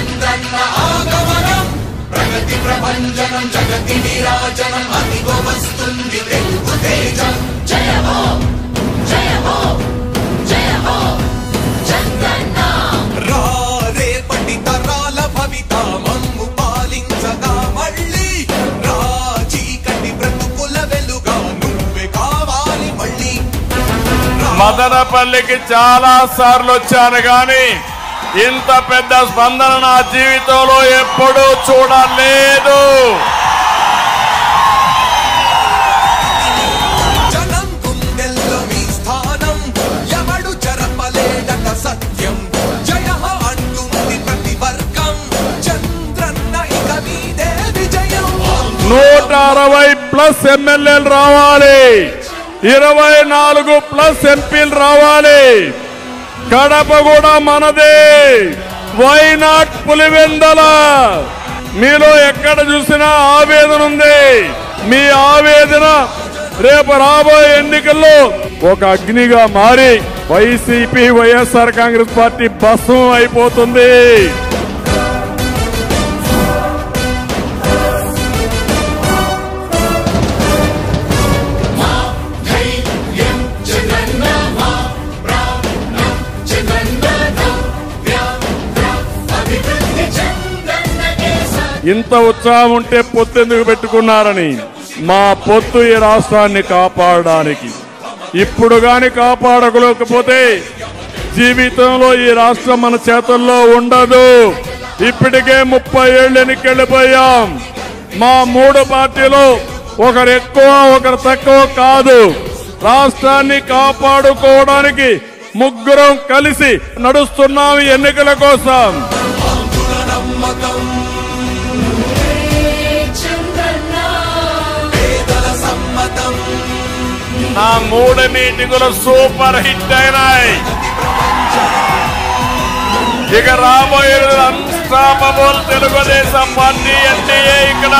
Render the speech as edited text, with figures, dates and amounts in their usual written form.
చంద్రన్న ఆగమనం ప్రగతి ప్రభంజనం జగతి విరాజనం అదిగో వస్తుంది తెలుగు తేజం జయ హో జయ హో జయ హో చంద్రన్న రా రేపటి తరాల భవిత మమ్ము పాలించగా మళ్ళీ రా చీకటి బ్రతుకుల వెలుగా నువ్వే కావాలి మళ్ళీ మదనపల్లికి చాలా సార్లు వచ్చాను గాని ఇంత పెద్ద స్పందన నా జీవితంలో ఎప్పుడూ చూడలేదు. జనం గుండెల్లో మీ స్థానం ఎవడు చెరపలేడట సత్యం జయ అంటుంది ప్రతి వర్గం చంద్రన్న ఇక మీదే విజయం 160+ ఎమ్మెల్యేలు రావాలి, 24+ ఎంపీలు రావాలి. కడప కూడా మనదే. Why not Pulivendula? మీలో ఎక్కడ చూసినా ఆవేదన ఉంది. మీ ఆవేదన రేపు రాబోయే ఎన్నికల్లో ఒక అగ్నిగా మారి వైసీపీ వైఎస్ఆర్ కాంగ్రెస్ పార్టీ భస్మం అయిపోతుంది. ఇంత ఉత్సాహం ఉంటే పొత్తు ఎందుకు పెట్టుకున్నారని. మా పొత్తు ఈ రాష్ట్రాన్ని కాపాడడానికి. ఇప్పుడు గాని కాపాడలేకపోతే జీవితంలో ఈ రాష్ట్రం మన చేతుల్లో ఉండదు. ఇప్పటికే 30 ఏళ్ళు ఎన్నికెళ్ళిపోయాం. మా 3 పార్టీలు ఒకరు ఎక్కువ ఒకరు తక్కువ కాదు. రాష్ట్రాన్ని కాపాడుకోవడానికి ముగ్గురం కలిసి నడుస్తున్నాం ఎన్నికల కోసం. నా 3 మీటింగులు సూపర్ హిట్ అయినాయి. ఇక రాబోయే అన్స్టాపబుల్ తెలుగుదేశం పార్టీ ఎన్డీఏ ఇక్కడ